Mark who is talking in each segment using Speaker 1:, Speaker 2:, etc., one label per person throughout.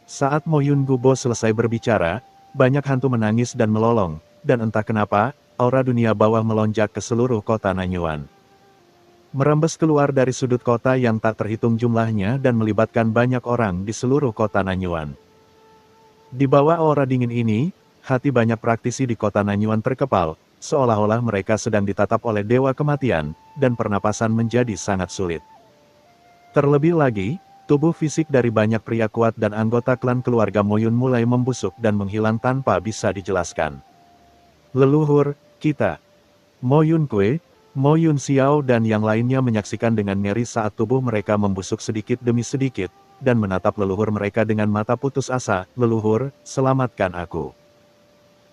Speaker 1: Saat Mo Yun Gubo selesai berbicara, banyak hantu menangis dan melolong, dan entah kenapa, aura dunia bawah melonjak ke seluruh kota Nanyuan. Merembes keluar dari sudut kota yang tak terhitung jumlahnya dan melibatkan banyak orang di seluruh kota Nanyuan. Di bawah aura dingin ini, hati banyak praktisi di kota Nanyuan terkepal, seolah-olah mereka sedang ditatap oleh dewa kematian, dan pernapasan menjadi sangat sulit. Terlebih lagi, tubuh fisik dari banyak pria kuat dan anggota klan keluarga Moyun mulai membusuk dan menghilang tanpa bisa dijelaskan. Leluhur, kita. Moyun Kue, Moyun Xiao dan yang lainnya menyaksikan dengan ngeri saat tubuh mereka membusuk sedikit demi sedikit, dan menatap leluhur mereka dengan mata putus asa. Leluhur, selamatkan aku.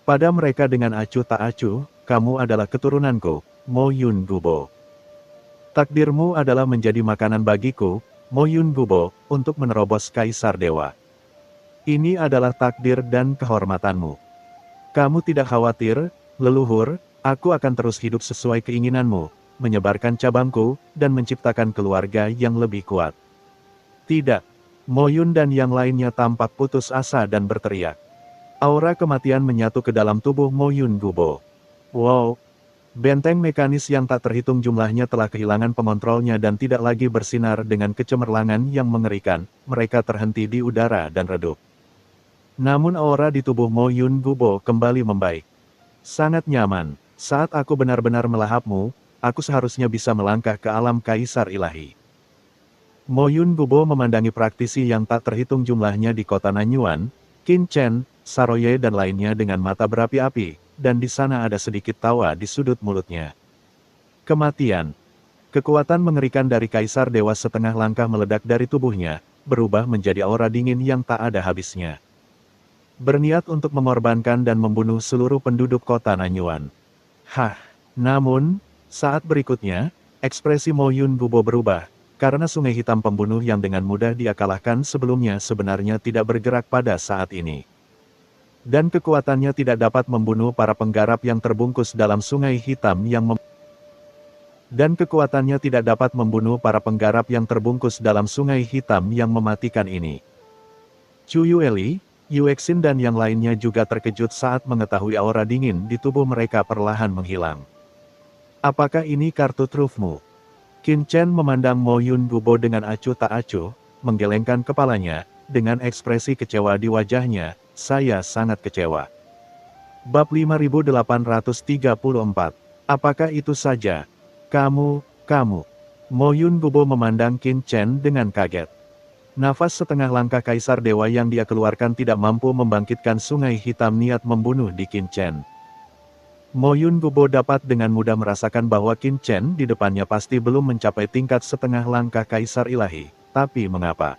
Speaker 1: Pada mereka dengan acuh tak acuh, kamu adalah keturunanku, Mo Yun Gubo. Takdirmu adalah menjadi makanan bagiku, Mo Yun Gubo, untuk menerobos Kaisar Dewa. Ini adalah takdir dan kehormatanmu. Kamu tidak khawatir, leluhur, aku akan terus hidup sesuai keinginanmu, menyebarkan cabangku, dan menciptakan keluarga yang lebih kuat. Tidak. Mo Yun dan yang lainnya tampak putus asa dan berteriak. Aura kematian menyatu ke dalam tubuh Mo Yun Gubo. Wow! Benteng mekanis yang tak terhitung jumlahnya telah kehilangan pengontrolnya dan tidak lagi bersinar dengan kecemerlangan yang mengerikan, mereka terhenti di udara dan redup. Namun aura di tubuh Mo Yun Gubo kembali membaik. Sangat nyaman, saat aku benar-benar melahapmu, aku seharusnya bisa melangkah ke alam Kaisar Ilahi. Mo Yun Gubo memandangi praktisi yang tak terhitung jumlahnya di kota Nanyuan, Qin Chen, Saroye dan lainnya dengan mata berapi-api, dan di sana ada sedikit tawa di sudut mulutnya. Kematian. Kekuatan mengerikan dari Kaisar Dewa setengah langkah meledak dari tubuhnya, berubah menjadi aura dingin yang tak ada habisnya. Berniat untuk mengorbankan dan membunuh seluruh penduduk kota Nanyuan. Namun, saat berikutnya, ekspresi Mo Yun Gubo berubah, karena sungai hitam pembunuh yang dengan mudah dia kalahkan sebelumnya sebenarnya tidak bergerak pada saat ini. Dan kekuatannya tidak dapat membunuh para penggarap yang terbungkus dalam sungai hitam yang mematikan ini. Chu Yueli, Yuexin dan yang lainnya juga terkejut saat mengetahui aura dingin di tubuh mereka perlahan menghilang. Apakah ini kartu trufmu? Qin Chen memandang Mo Yun Gubo dengan acuh tak acuh, menggelengkan kepalanya, dengan ekspresi kecewa di wajahnya. Saya sangat kecewa. Bab 5834. Apakah itu saja? Kamu. Mo Yun Gubo memandang Qin Chen dengan kaget. Nafas setengah langkah Kaisar Dewa yang dia keluarkan tidak mampu membangkitkan sungai hitam niat membunuh di Qin Chen. Mo Yun Gubo dapat dengan mudah merasakan bahwa Qin Chen di depannya pasti belum mencapai tingkat setengah langkah Kaisar Ilahi. Tapi mengapa?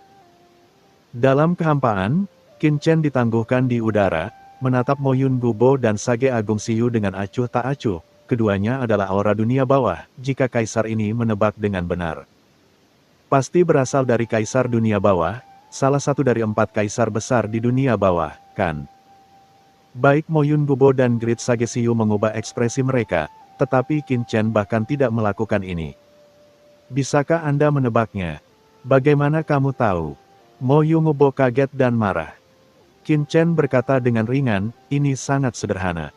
Speaker 1: Dalam kehampaan, Qin Chen ditangguhkan di udara, menatap Mo Yun Gubo dan Sage Agung Siyu dengan acuh tak acuh. Keduanya adalah aura dunia bawah, jika Kaisar ini menebak dengan benar. Pasti berasal dari Kaisar dunia bawah, salah satu dari 4 Kaisar besar di dunia bawah, kan? Baik Mo Yun Gubo dan Grid Sage Siyu mengubah ekspresi mereka, tetapi Qin Chen bahkan tidak melakukan ini. Bisakah Anda menebaknya? Bagaimana kamu tahu? Mo Yun Gubo kaget dan marah. Qin Chen berkata dengan ringan, ini sangat sederhana.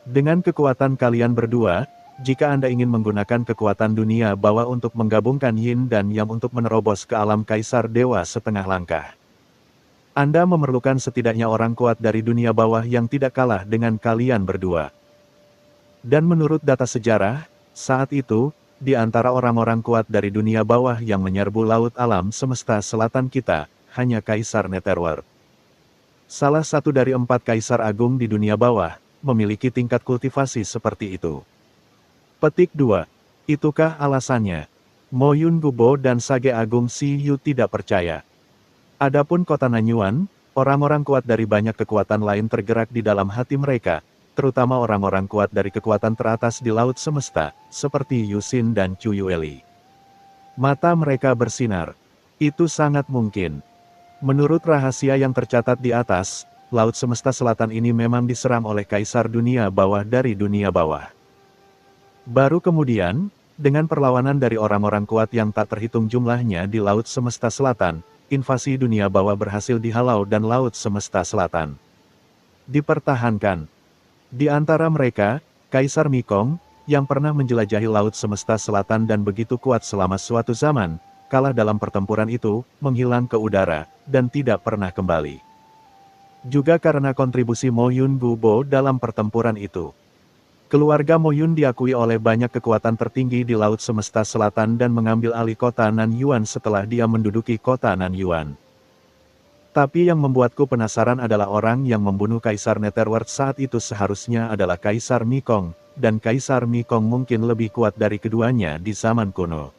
Speaker 1: Dengan kekuatan kalian berdua, jika Anda ingin menggunakan kekuatan dunia bawah untuk menggabungkan Yin dan Yang untuk menerobos ke alam Kaisar Dewa setengah langkah. Anda memerlukan setidaknya orang kuat dari dunia bawah yang tidak kalah dengan kalian berdua. Dan menurut data sejarah, saat itu, di antara orang-orang kuat dari dunia bawah yang menyerbu laut alam semesta selatan kita, hanya Kaisar Netherworld. Salah satu dari 4 Kaisar Agung di dunia bawah, memiliki tingkat kultivasi seperti itu. Petik 2. Itukah alasannya? Mo Yun Gubo dan Sage Agung Siyu tidak percaya. Adapun kota Nanyuan, orang-orang kuat dari banyak kekuatan lain tergerak di dalam hati mereka, terutama orang-orang kuat dari kekuatan teratas di laut semesta, seperti Yusin dan Chu Yueli. Mata mereka bersinar. Itu sangat mungkin. Menurut rahasia yang tercatat di atas, laut semesta selatan ini memang diserang oleh Kaisar dunia bawah dari dunia bawah. Baru kemudian, dengan perlawanan dari orang-orang kuat yang tak terhitung jumlahnya di laut semesta selatan, invasi dunia bawah berhasil dihalau dan Laut Semesta Selatan dipertahankan. Di antara mereka, Kaisar Mekong, yang pernah menjelajahi Laut Semesta Selatan dan begitu kuat selama suatu zaman, kalah dalam pertempuran itu, menghilang ke udara, dan tidak pernah kembali. Juga karena kontribusi Mo Yun Gubo dalam pertempuran itu. Keluarga Mo Yun diakui oleh banyak kekuatan tertinggi di Laut Semesta Selatan dan mengambil alih kota Nanyuan setelah dia menduduki kota Nanyuan. Tapi yang membuatku penasaran adalah orang yang membunuh Kaisar Netherworld saat itu seharusnya adalah Kaisar Mekong, dan Kaisar Mekong mungkin lebih kuat dari keduanya di zaman kuno.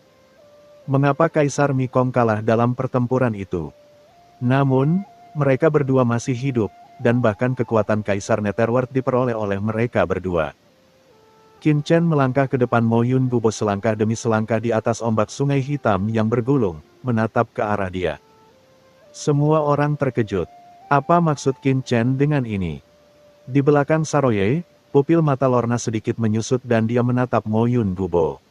Speaker 1: Mengapa Kaisar Mekong kalah dalam pertempuran itu? Namun, mereka berdua masih hidup, dan bahkan kekuatan Kaisar Netherworld diperoleh oleh mereka berdua. Qin Chen melangkah ke depan Mo Yun Gubo selangkah demi selangkah di atas ombak sungai hitam yang bergulung, menatap ke arah dia. Semua orang terkejut. Apa maksud Qin Chen dengan ini? Di belakang Saroye, pupil mata Lorna sedikit menyusut dan dia menatap Mo Yun Gubo.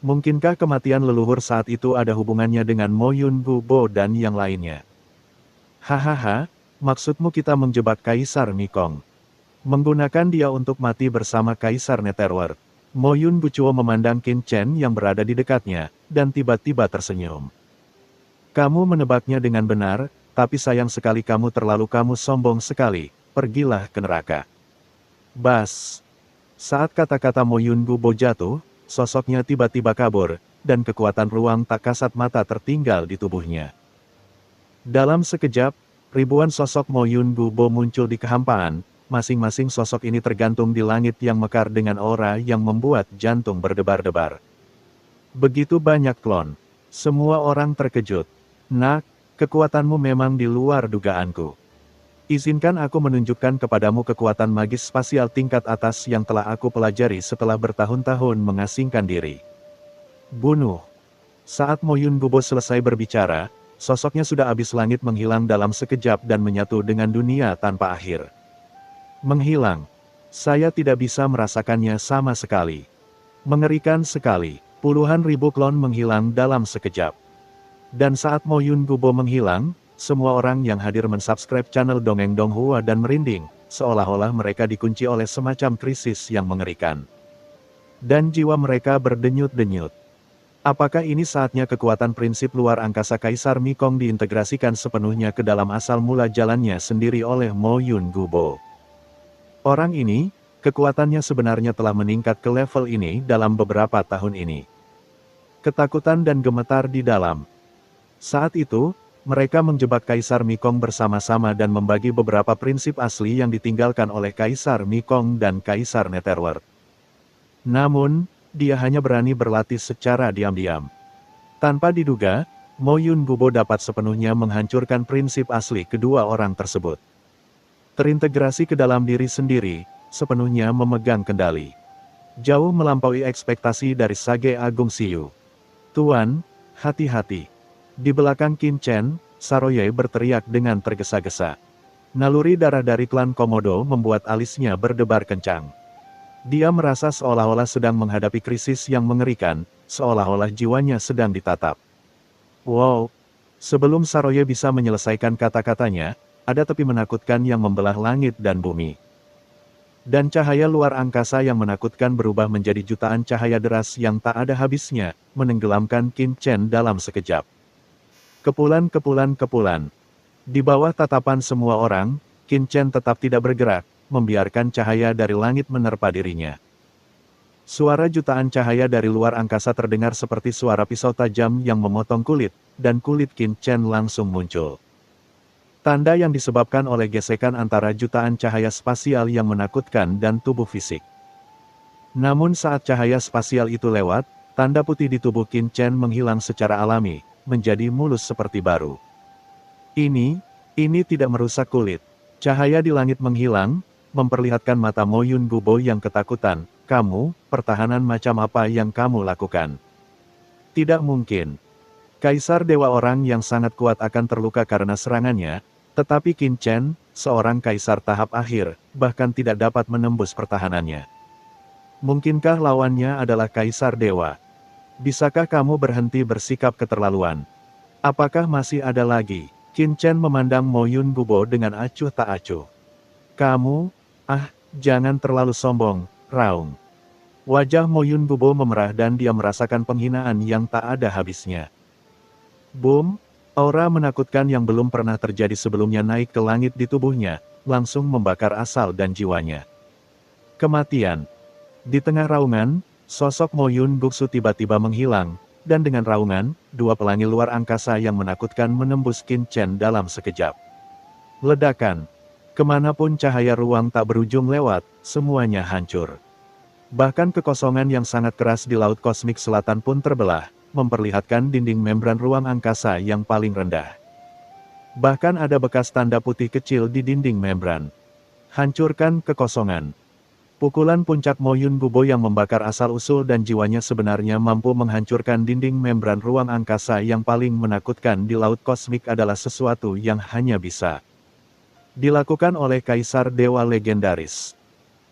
Speaker 1: Mungkinkah kematian leluhur saat itu ada hubungannya dengan Mo Yun Gubo dan yang lainnya? Hahaha, maksudmu kita menjebak Kaisar Mekong? Menggunakan dia untuk mati bersama Kaisar Netherworld. Mo Yun Gubo memandang Qin Chen yang berada di dekatnya, dan tiba-tiba tersenyum. Kamu menebaknya dengan benar, tapi sayang sekali kamu sombong sekali, pergilah ke neraka. Bas. Saat kata-kata Mo Yun Gubo jatuh, sosoknya tiba-tiba kabur, dan kekuatan ruang tak kasat mata tertinggal di tubuhnya. Dalam sekejap, ribuan sosok Mo Yun Gubo muncul di kehampaan, masing-masing sosok ini tergantung di langit yang mekar dengan aura yang membuat jantung berdebar-debar. Begitu banyak klon. Semua orang terkejut. Nak, kekuatanmu memang di luar dugaanku. Izinkan aku menunjukkan kepadamu kekuatan magis spasial tingkat atas yang telah aku pelajari setelah bertahun-tahun mengasingkan diri. Bunuh. Saat Mo Yun Gubo selesai berbicara, sosoknya sudah habis langit menghilang dalam sekejap dan menyatu dengan dunia tanpa akhir. Menghilang. Saya tidak bisa merasakannya sama sekali. Mengerikan sekali. Puluhan ribu klon menghilang dalam sekejap. Dan saat Mo Yun Gubo menghilang, semua orang yang hadir mensubscribe channel Dongeng Donghua dan merinding, seolah-olah mereka dikunci oleh semacam krisis yang mengerikan. Dan jiwa mereka berdenyut-denyut. Apakah ini saatnya kekuatan prinsip luar angkasa Kaisar Mekong diintegrasikan sepenuhnya ke dalam asal mula jalannya sendiri oleh Mo Yun Gubo? Orang ini, kekuatannya sebenarnya telah meningkat ke level ini dalam beberapa tahun ini. Ketakutan dan gemetar di dalam. Saat itu, mereka menjebak Kaisar Mekong bersama-sama dan membagi beberapa prinsip asli yang ditinggalkan oleh Kaisar Mekong dan Kaisar Netherworld. Namun, dia hanya berani berlatih secara diam-diam. Tanpa diduga, Mo Yun Gubo dapat sepenuhnya menghancurkan prinsip asli kedua orang tersebut. Terintegrasi ke dalam diri sendiri, sepenuhnya memegang kendali. Jauh melampaui ekspektasi dari Sage Agung Siyu. Tuan, hati-hati. Di belakang Qin Chen, Saroye berteriak dengan tergesa-gesa. Naluri darah dari klan Komodo membuat alisnya berdebar kencang. Dia merasa seolah-olah sedang menghadapi krisis yang mengerikan, seolah-olah jiwanya sedang ditatap. Wow! Sebelum Saroye bisa menyelesaikan kata-katanya, ada tepi menakutkan yang membelah langit dan bumi. Dan cahaya luar angkasa yang menakutkan berubah menjadi jutaan cahaya deras yang tak ada habisnya, menenggelamkan Qin Chen dalam sekejap. Kepulan. Di bawah tatapan semua orang, Qin Chen tetap tidak bergerak, membiarkan cahaya dari langit menerpa dirinya. Suara jutaan cahaya dari luar angkasa terdengar seperti suara pisau tajam yang memotong kulit, dan kulit Qin Chen langsung muncul. Tanda yang disebabkan oleh gesekan antara jutaan cahaya spasial yang menakutkan dan tubuh fisik. Namun saat cahaya spasial itu lewat, tanda putih di tubuh Qin Chen menghilang secara alami, menjadi mulus seperti baru. Ini tidak merusak kulit. Cahaya di langit menghilang, memperlihatkan mata Mo Yun Gubo yang ketakutan. Kamu, pertahanan macam apa yang kamu lakukan? Tidak mungkin. Kaisar Dewa orang yang sangat kuat akan terluka karena serangannya, tetapi Qin Chen, seorang kaisar tahap akhir, bahkan tidak dapat menembus pertahanannya. Mungkinkah lawannya adalah Kaisar Dewa? Bisakah kamu berhenti bersikap keterlaluan? Apakah masih ada lagi? Qin Chen memandang Mo Yun Gubo dengan acuh tak acuh. Kamu? Jangan terlalu sombong, raung. Wajah Mo Yun Gubo memerah dan dia merasakan penghinaan yang tak ada habisnya. Boom! Aura menakutkan yang belum pernah terjadi sebelumnya naik ke langit di tubuhnya, langsung membakar asal dan jiwanya. Kematian. Di tengah raungan, sosok Mo Yun Guksu tiba-tiba menghilang, dan dengan raungan, dua pelangi luar angkasa yang menakutkan menembus Qin Chen dalam sekejap. Ledakan. Kemanapun cahaya ruang tak berujung lewat, semuanya hancur. Bahkan kekosongan yang sangat keras di Laut Kosmik Selatan pun terbelah, memperlihatkan dinding membran ruang angkasa yang paling rendah. Bahkan ada bekas tanda putih kecil di dinding membran. Hancurkan kekosongan. Pukulan puncak Mo Yun Gubo yang membakar asal-usul dan jiwanya sebenarnya mampu menghancurkan dinding membran ruang angkasa yang paling menakutkan di Laut Kosmik adalah sesuatu yang hanya bisa dilakukan oleh Kaisar Dewa Legendaris.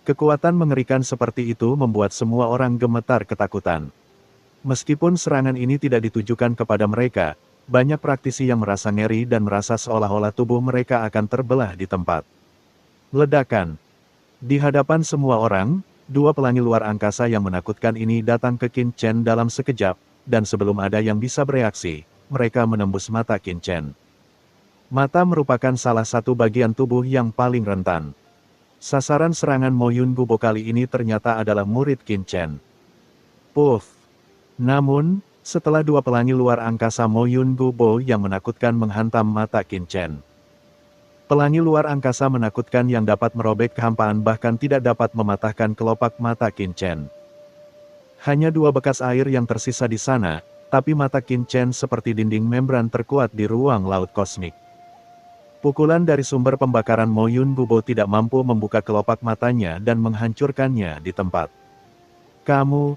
Speaker 1: Kekuatan mengerikan seperti itu membuat semua orang gemetar ketakutan. Meskipun serangan ini tidak ditujukan kepada mereka, banyak praktisi yang merasa ngeri dan merasa seolah-olah tubuh mereka akan terbelah di tempat. Ledakan. Di hadapan semua orang, dua pelangi luar angkasa yang menakutkan ini datang ke Qin Chen dalam sekejap, dan sebelum ada yang bisa bereaksi, mereka menembus mata Qin Chen. Mata merupakan salah satu bagian tubuh yang paling rentan. Sasaran serangan Mo Yun Gubo kali ini ternyata adalah murid Qin Chen. Puff! Namun, setelah dua pelangi luar angkasa Mo Yun Gubo yang menakutkan menghantam mata Qin Chen, pelangi luar angkasa menakutkan yang dapat merobek kehampaan bahkan tidak dapat mematahkan kelopak mata Qin Chen. Hanya dua bekas air yang tersisa di sana, tapi mata Qin Chen seperti dinding membran terkuat di ruang laut kosmik. Pukulan dari sumber pembakaran Mo Yun Gubo tidak mampu membuka kelopak matanya dan menghancurkannya di tempat. Kamu,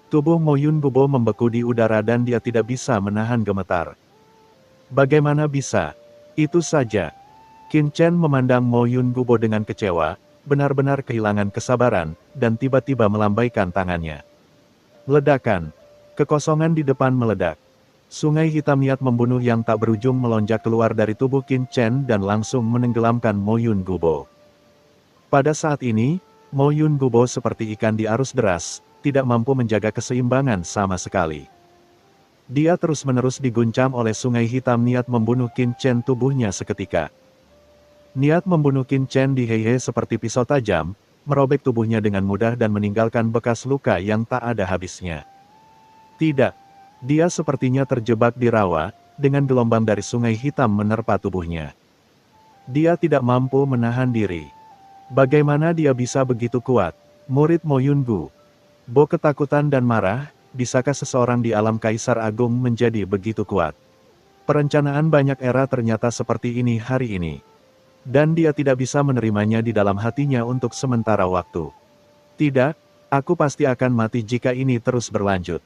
Speaker 1: tubuh Mo Yun Gubo membeku di udara dan dia tidak bisa menahan gemetar. Bagaimana bisa? Itu saja. Qin Chen memandang Mo Yun Gubo dengan kecewa, benar-benar kehilangan kesabaran, dan tiba-tiba melambaikan tangannya. Ledakan. Kekosongan di depan meledak. Sungai hitam niat membunuh yang tak berujung melonjak keluar dari tubuh Qin Chen dan langsung menenggelamkan Mo Yun Gubo. Pada saat ini, Mo Yun Gubo seperti ikan di arus deras, tidak mampu menjaga keseimbangan sama sekali. Dia terus-menerus diguncang oleh sungai hitam niat membunuh Qin Chen tubuhnya seketika. Niat membunuh Qin Chen di Heihe seperti pisau tajam, merobek tubuhnya dengan mudah dan meninggalkan bekas luka yang tak ada habisnya. Tidak. Dia sepertinya terjebak di rawa, dengan gelombang dari sungai hitam menerpa tubuhnya. Dia tidak mampu menahan diri. Bagaimana dia bisa begitu kuat? Murid Mo Yun Gubo ketakutan dan marah, bisakah seseorang di alam Kaisar Agung menjadi begitu kuat? Perencanaan banyak era ternyata seperti ini hari ini. Dan dia tidak bisa menerimanya di dalam hatinya untuk sementara waktu. Tidak, aku pasti akan mati jika ini terus berlanjut.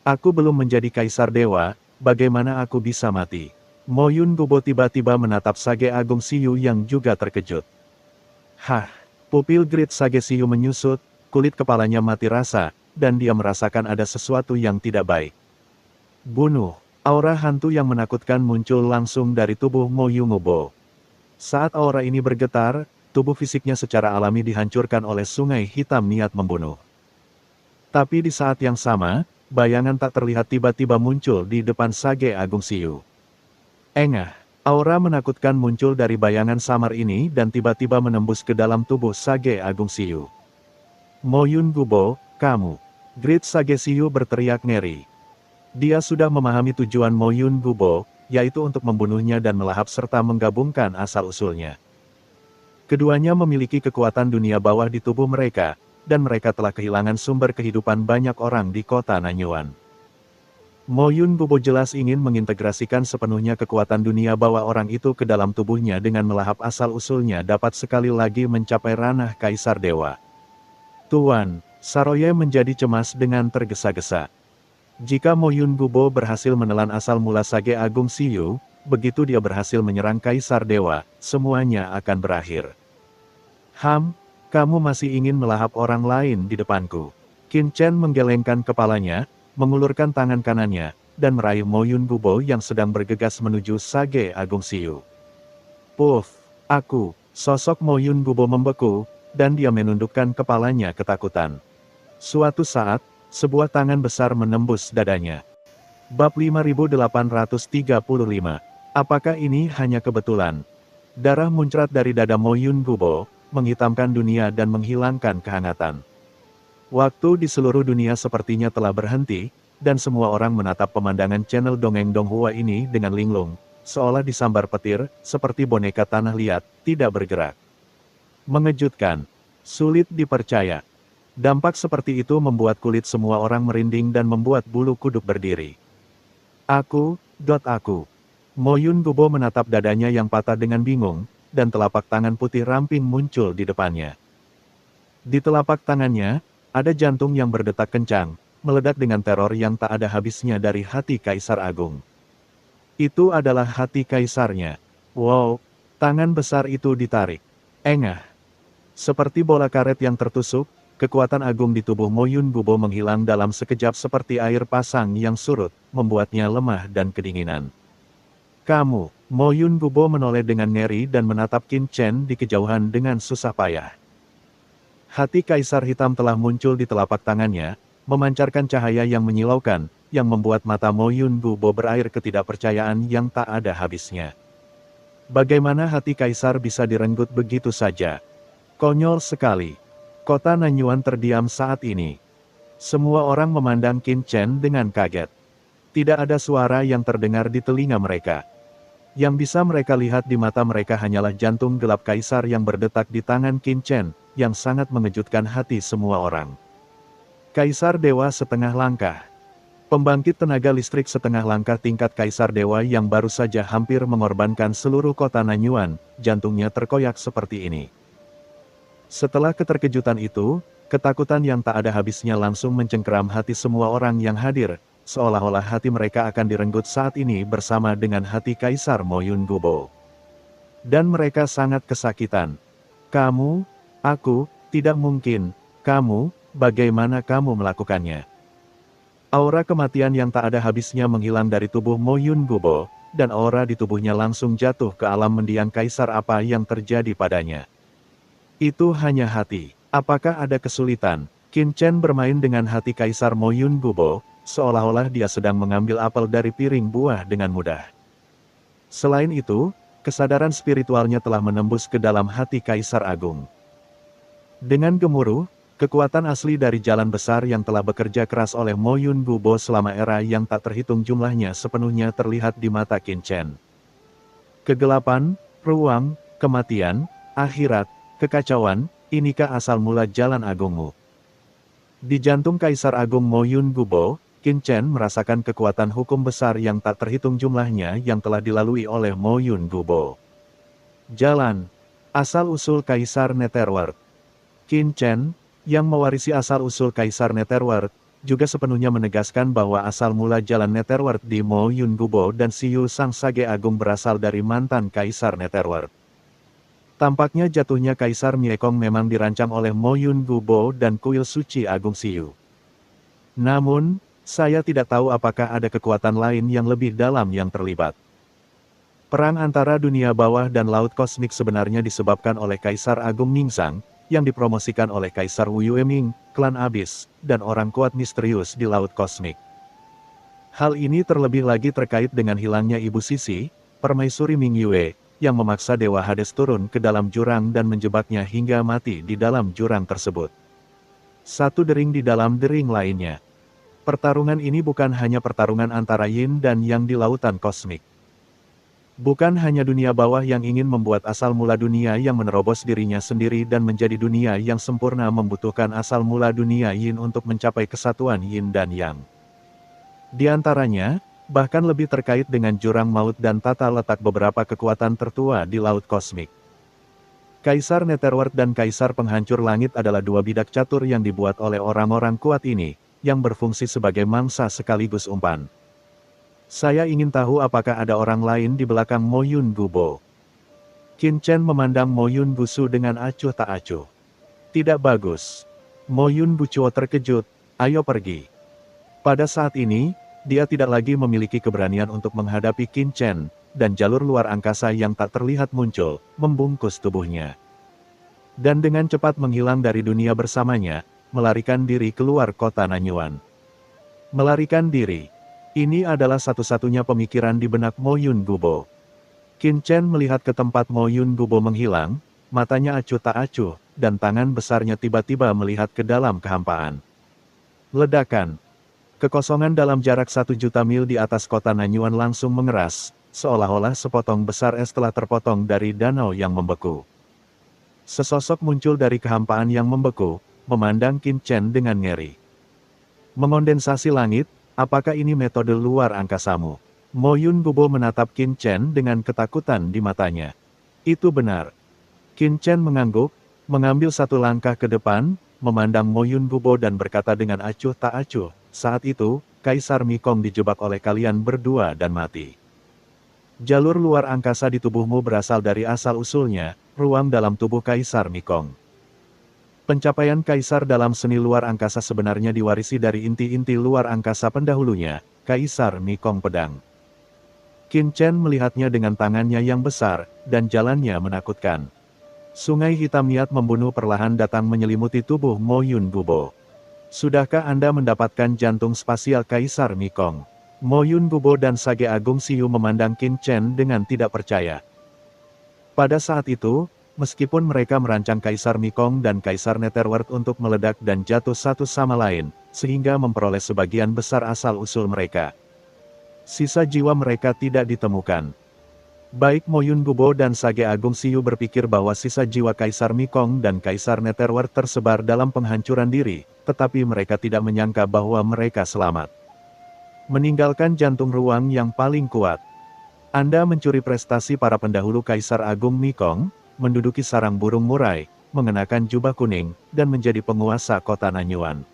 Speaker 1: Aku belum menjadi Kaisar Dewa, bagaimana aku bisa mati? Mo Yun Gubo tiba-tiba menatap Sage Agung Siyu yang juga terkejut. Pupil Grid Sage Siyu menyusut, kulit kepalanya mati rasa, dan dia merasakan ada sesuatu yang tidak baik. Bunuh, aura hantu yang menakutkan muncul langsung dari tubuh Mo Yun Gubo. Saat aura ini bergetar, tubuh fisiknya secara alami dihancurkan oleh sungai hitam niat membunuh. Tapi di saat yang sama, bayangan tak terlihat tiba-tiba muncul di depan Sage Agung Siyu. Engah, aura menakutkan muncul dari bayangan samar ini dan tiba-tiba menembus ke dalam tubuh Sage Agung Siyu. Mo Yun Gubo, kamu. Grid Sage Siyu berteriak ngeri. Dia sudah memahami tujuan Mo Yun Gubo, yaitu untuk membunuhnya dan melahap serta menggabungkan asal-usulnya. Keduanya memiliki kekuatan dunia bawah di tubuh mereka, dan mereka telah kehilangan sumber kehidupan banyak orang di kota Nanyuan. Mo Yun Gubo jelas ingin mengintegrasikan sepenuhnya kekuatan dunia bawah orang itu ke dalam tubuhnya dengan melahap asal-usulnya dapat sekali lagi mencapai ranah Kaisar Dewa. Tuan, Saroye menjadi cemas dengan tergesa-gesa. Jika Mo Yun Gubo berhasil menelan asal mula Sage Agung Siyu, begitu dia berhasil menyerang Kaisar Dewa, semuanya akan berakhir. Kamu masih ingin melahap orang lain di depanku. Qin Chen menggelengkan kepalanya, mengulurkan tangan kanannya, dan meraih Mo Yun Gubo yang sedang bergegas menuju Sage Agung Siyu. Puff, sosok Mo Yun Gubo membeku, dan dia menundukkan kepalanya ketakutan. Suatu saat, sebuah tangan besar menembus dadanya. Bab 5835. Apakah ini hanya kebetulan? Darah muncrat dari dada Mo Yun Gubo, menghitamkan dunia dan menghilangkan kehangatan. Waktu di seluruh dunia sepertinya telah berhenti, dan semua orang menatap pemandangan channel Dongeng Donghua ini dengan linglung, seolah disambar petir, seperti boneka tanah liat, tidak bergerak. Mengejutkan. Sulit dipercaya. Dampak seperti itu membuat kulit semua orang merinding dan membuat bulu kuduk berdiri. Aku. Mo Yun Gubo menatap dadanya yang patah dengan bingung, dan telapak tangan putih ramping muncul di depannya. Di telapak tangannya, ada jantung yang berdetak kencang, meledak dengan teror yang tak ada habisnya dari hati Kaisar Agung. Itu adalah hati kaisarnya. Wow, tangan besar itu ditarik. Engah. Seperti bola karet yang tertusuk, kekuatan agung di tubuh Mo Yun Gubo menghilang dalam sekejap seperti air pasang yang surut, membuatnya lemah dan kedinginan. Kamu, Mo Yun Gubo menoleh dengan ngeri dan menatap Qin Chen di kejauhan dengan susah payah. Hati Kaisar Hitam telah muncul di telapak tangannya, memancarkan cahaya yang menyilaukan, yang membuat mata Mo Yun Gubo berair ketidakpercayaan yang tak ada habisnya. Bagaimana hati Kaisar bisa direnggut begitu saja? Konyol sekali. Kota Nanyuan terdiam saat ini. Semua orang memandang Qin Chen dengan kaget. Tidak ada suara yang terdengar di telinga mereka. Yang bisa mereka lihat di mata mereka hanyalah jantung gelap Kaisar yang berdetak di tangan Qin Chen, yang sangat mengejutkan hati semua orang. Kaisar Dewa setengah langkah. Pembangkit tenaga listrik setengah langkah tingkat Kaisar Dewa yang baru saja hampir mengorbankan seluruh kota Nanyuan, jantungnya terkoyak seperti ini. Setelah keterkejutan itu, ketakutan yang tak ada habisnya langsung mencengkeram hati semua orang yang hadir, seolah-olah hati mereka akan direnggut saat ini bersama dengan hati Kaisar Mo Yun Gubo. Dan mereka sangat kesakitan. Kamu, tidak mungkin, bagaimana kamu melakukannya? Aura kematian yang tak ada habisnya menghilang dari tubuh Mo Yun Gubo, dan aura di tubuhnya langsung jatuh ke alam mendiang Kaisar. Apa yang terjadi padanya? Itu hanya hati. Apakah ada kesulitan? Qin Chen bermain dengan hati Kaisar Mo Yun Gubo, seolah-olah dia sedang mengambil apel dari piring buah dengan mudah. Selain itu, kesadaran spiritualnya telah menembus ke dalam hati Kaisar Agung. Dengan gemuruh, kekuatan asli dari jalan besar yang telah bekerja keras oleh Mo Yun Gubo selama era yang tak terhitung jumlahnya sepenuhnya terlihat di mata Qin Chen. Kegelapan, ruang, kematian, akhirat, kekacauan, inikah asal mula jalan agungmu? Di jantung Kaisar Agung Mo Yun Gubo, Qin Chen merasakan kekuatan hukum besar yang tak terhitung jumlahnya yang telah dilalui oleh Mo Yun Gubo. Jalan, asal-usul Kaisar Netherworld. Qin Chen, yang mewarisi asal-usul Kaisar Netherworld, juga sepenuhnya menegaskan bahwa asal mula jalan Netherworld di Mo Yun Gubo dan Siyu Sang Sage Agung berasal dari mantan Kaisar Netherworld. Tampaknya jatuhnya Kaisar Miekong memang dirancang oleh Mo Yun Gubo dan Kuil Suci Agung Siyu. Namun, saya tidak tahu apakah ada kekuatan lain yang lebih dalam yang terlibat. Perang antara dunia bawah dan laut kosmik sebenarnya disebabkan oleh Kaisar Agung Ningxang, yang dipromosikan oleh Kaisar Wu Yueming, klan Abyss, dan orang kuat misterius di laut kosmik. Hal ini terlebih lagi terkait dengan hilangnya Ibu Sisi, Permaisuri Ming Yue, yang memaksa Dewa Hades turun ke dalam jurang dan menjebaknya hingga mati di dalam jurang tersebut. Satu dering di dalam dering lainnya. Pertarungan ini bukan hanya pertarungan antara Yin dan Yang di lautan kosmik. Bukan hanya dunia bawah yang ingin membuat asal mula dunia yang menerobos dirinya sendiri dan menjadi dunia yang sempurna membutuhkan asal mula dunia Yin untuk mencapai kesatuan Yin dan Yang. Di antaranya, bahkan lebih terkait dengan jurang maut dan tata letak beberapa kekuatan tertua di laut kosmik. Kaisar Netherworld dan Kaisar Penghancur Langit adalah dua bidak catur yang dibuat oleh orang-orang kuat ini, yang berfungsi sebagai mangsa sekaligus umpan. Saya ingin tahu apakah ada orang lain di belakang Mo Yun Gubo. Qin Chen memandang Mo Yun Gusu dengan acuh tak acuh. Tidak bagus. Mo Yun Gucuo terkejut, ayo pergi. Pada saat ini, Dia tidak lagi memiliki keberanian untuk menghadapi Qin Chen, dan jalur luar angkasa yang tak terlihat muncul, membungkus tubuhnya. Dan dengan cepat menghilang dari dunia bersamanya, melarikan diri keluar kota Nanyuan. Melarikan diri. Ini adalah satu-satunya pemikiran di benak Mo Yun Gubo. Qin Chen melihat ke tempat Mo Yun Gubo menghilang, matanya acuh tak acuh, dan tangan besarnya tiba-tiba melihat ke dalam kehampaan. Ledakan. Kekosongan dalam jarak 1 juta mil di atas kota Nanyuan langsung mengeras, seolah-olah sepotong besar es telah terpotong dari danau yang membeku. Sesosok muncul dari kehampaan yang membeku, memandang Qin Chen dengan ngeri. Mengondensasi langit, apakah ini metode luar angkasamu? Mo Yun Gubo menatap Qin Chen dengan ketakutan di matanya. Itu benar. Qin Chen mengangguk, mengambil satu langkah ke depan, memandang Mo Yun Gubo dan berkata dengan acuh tak acuh, saat itu, Kaisar Mikong dijebak oleh kalian berdua dan mati. Jalur luar angkasa di tubuhmu berasal dari asal-usulnya, ruang dalam tubuh Kaisar Mikong. Pencapaian Kaisar dalam seni luar angkasa sebenarnya diwarisi dari inti-inti luar angkasa pendahulunya, Kaisar Mikong Pedang. Qin Chen melihatnya dengan tangannya yang besar, dan jalannya menakutkan. Sungai hitam niat membunuh perlahan datang menyelimuti tubuh Mo Yun Gubo. Sudahkah Anda mendapatkan jantung spasial Kaisar Mikong? Mo Yun Gubo dan Sage Agung Siu memandang Qin Chen dengan tidak percaya. Pada saat itu, meskipun mereka merancang Kaisar Mikong dan Kaisar Netherworld untuk meledak dan jatuh satu sama lain, sehingga memperoleh sebagian besar asal-usul mereka, sisa jiwa mereka tidak ditemukan. Baik Mo Yun Gubo dan Sage Agung Siu berpikir bahwa sisa jiwa Kaisar Mikong dan Kaisar Netherworld tersebar dalam penghancuran diri, tetapi mereka tidak menyangka bahwa mereka selamat. Meninggalkan jantung ruang yang paling kuat. Anda mencuri prestasi para pendahulu Kaisar Agung Mikong, menduduki sarang burung murai, mengenakan jubah kuning, dan menjadi penguasa kota Nanyuan.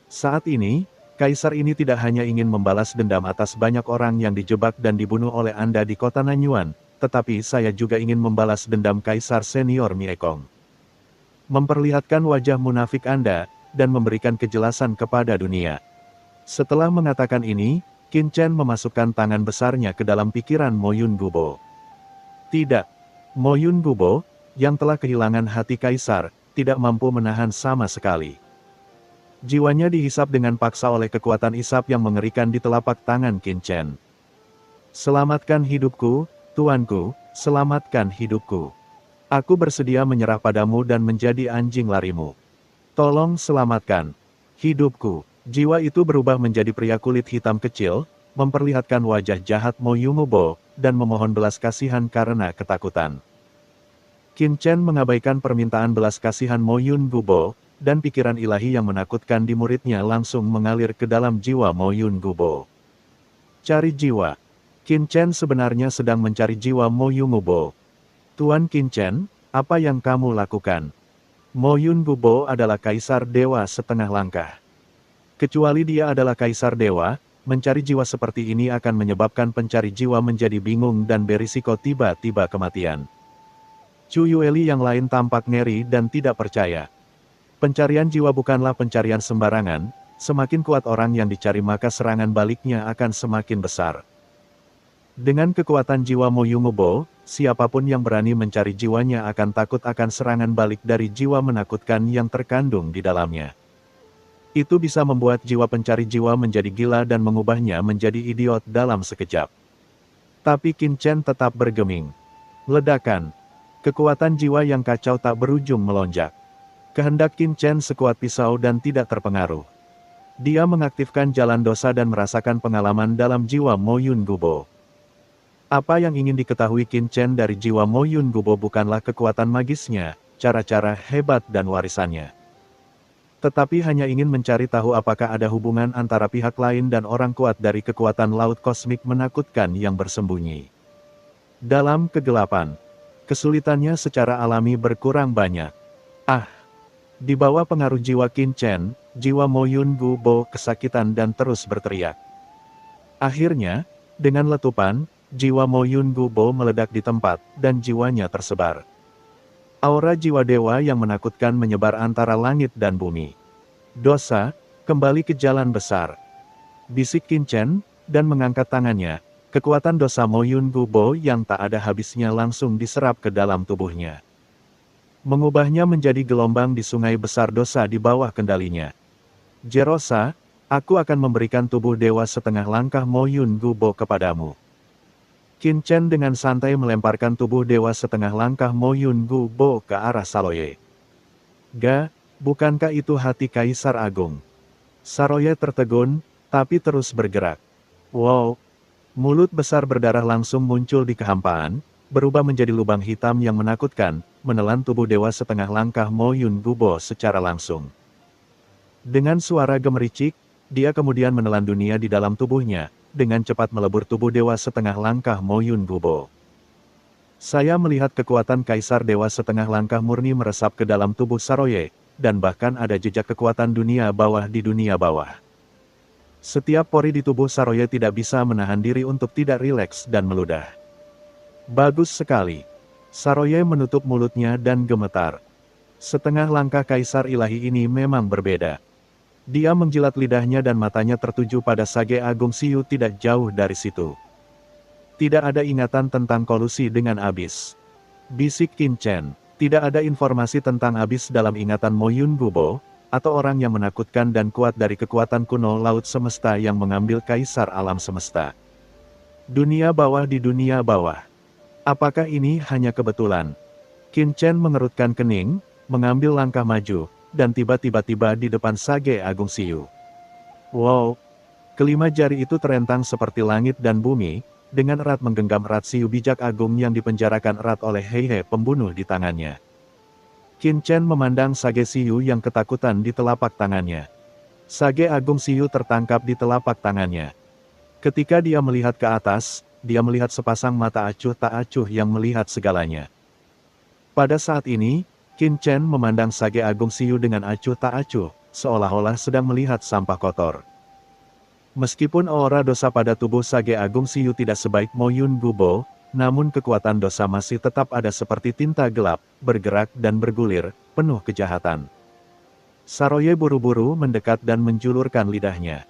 Speaker 1: Saat ini, Kaisar ini tidak hanya ingin membalas dendam atas banyak orang yang dijebak dan dibunuh oleh Anda di kota Nanyuan, tetapi saya juga ingin membalas dendam Kaisar Senior Miekong. Memperlihatkan wajah munafik Anda, dan memberikan kejelasan kepada dunia. Setelah mengatakan ini, Qin Chen memasukkan tangan besarnya ke dalam pikiran Mo Yun Gubo. Tidak. Mo Yun Gubo, yang telah kehilangan hati Kaisar, tidak mampu menahan sama sekali. Jiwanya dihisap dengan paksa oleh kekuatan isap yang mengerikan di telapak tangan Qin Chen. Selamatkan hidupku, tuanku, selamatkan hidupku. Aku bersedia menyerah padamu dan menjadi anjing larimu. Tolong selamatkan hidupku. Jiwa itu berubah menjadi pria kulit hitam kecil, memperlihatkan wajah jahat Mo Yun Gubo, dan memohon belas kasihan karena ketakutan. Qin Chen mengabaikan permintaan belas kasihan Mo Yun Gubo, dan pikiran ilahi yang menakutkan di muridnya langsung mengalir ke dalam jiwa Mo Yun Gubo. Cari jiwa. Qin Chen sebenarnya sedang mencari jiwa Mo Yun Gubo. Tuan Qin Chen, apa yang kamu lakukan? Mo Yun Gubo adalah kaisar dewa setengah langkah. Kecuali dia adalah kaisar dewa, mencari jiwa seperti ini akan menyebabkan pencari jiwa menjadi bingung dan berisiko tiba-tiba kematian. Chu Yueli yang lain tampak ngeri dan tidak percaya. Pencarian jiwa bukanlah pencarian sembarangan, semakin kuat orang yang dicari maka serangan baliknya akan semakin besar. Dengan kekuatan jiwa Mo Yun Gubo, siapapun yang berani mencari jiwanya akan takut akan serangan balik dari jiwa menakutkan yang terkandung di dalamnya. Itu bisa membuat jiwa pencari jiwa menjadi gila dan mengubahnya menjadi idiot dalam sekejap. Tapi Qin Chen tetap bergeming. Ledakan. Kekuatan jiwa yang kacau tak berujung melonjak. Kehendak Qin Chen sekuat pisau dan tidak terpengaruh. Dia mengaktifkan jalan dosa dan merasakan pengalaman dalam jiwa Mo Yun Gubo. Apa yang ingin diketahui Qin Chen dari jiwa Mo Yun Gubo bukanlah kekuatan magisnya, cara-cara hebat dan warisannya. Tetapi hanya ingin mencari tahu apakah ada hubungan antara pihak lain dan orang kuat dari kekuatan laut kosmik menakutkan yang bersembunyi. Dalam kegelapan, kesulitannya secara alami berkurang banyak. Di bawah pengaruh jiwa Qin Chen, jiwa Mo Yun Gubo kesakitan dan terus berteriak. Akhirnya, dengan letupan, jiwa Mo Yun Gubo meledak di tempat, dan jiwanya tersebar. Aura jiwa dewa yang menakutkan menyebar antara langit dan bumi. Dosa, kembali ke jalan besar. bisik Qin Chen, dan mengangkat tangannya. Kekuatan dosa Mo Yun Gubo yang tak ada habisnya langsung diserap ke dalam tubuhnya. Mengubahnya menjadi gelombang di sungai besar dosa di bawah kendalinya. Jerosa, aku akan memberikan tubuh dewa setengah langkah Mo Yun Gubo kepadamu. Qin Chen dengan santai melemparkan tubuh dewa setengah langkah Mo Yun Gubo ke arah Saroye. Bukankah itu hati Kaisar Agung? Saroye tertegun, tapi terus bergerak. Wow! Mulut besar berdarah langsung muncul di kehampaan, berubah menjadi lubang hitam yang menakutkan, menelan tubuh dewa setengah langkah Mo Yun Gubo secara langsung. Dengan suara gemericik, dia kemudian menelan dunia di dalam tubuhnya, dengan cepat melebur tubuh dewa setengah langkah Mo Yun Gubo. Saya melihat kekuatan Kaisar Dewa setengah langkah murni meresap ke dalam tubuh Saroye, dan bahkan ada jejak kekuatan dunia bawah di dunia bawah. Setiap pori di tubuh Saroye tidak bisa menahan diri untuk tidak rileks dan meludah. Bagus sekali. Saroye menutup mulutnya dan gemetar. Setengah langkah Kaisar Ilahi ini memang berbeda. Dia menjilat lidahnya dan matanya tertuju pada Sage Agung Siyu tidak jauh dari situ. Tidak ada ingatan tentang kolusi dengan abis. Bisik Qin Chen, tidak ada informasi tentang abis dalam ingatan Mo Yun Gubo, atau orang yang menakutkan dan kuat dari kekuatan kuno laut semesta yang mengambil Kaisar alam semesta. Dunia bawah di dunia bawah. Apakah ini hanya kebetulan? Qin Chen mengerutkan kening, mengambil langkah maju, dan tiba-tiba di depan Sage Agung Siyu. Wow! Kelima jari itu terentang seperti langit dan bumi, dengan erat menggenggam erat Siyu bijak agung yang dipenjarakan erat oleh Heihe pembunuh di tangannya. Qin Chen memandang Sage Siyu yang ketakutan di telapak tangannya. Sage Agung Siyu tertangkap di telapak tangannya. Ketika dia melihat ke atas, dia melihat sepasang mata acuh tak acuh yang melihat segalanya. Pada saat ini, Qin Chen memandang Sage Agung Siyu dengan acuh tak acuh, seolah-olah sedang melihat sampah kotor. Meskipun aura dosa pada tubuh Sage Agung Siyu tidak sebaik Mo Yun Gubo, namun kekuatan dosa masih tetap ada seperti tinta gelap, bergerak dan bergulir, penuh kejahatan. Saroye buru-buru mendekat dan menjulurkan lidahnya.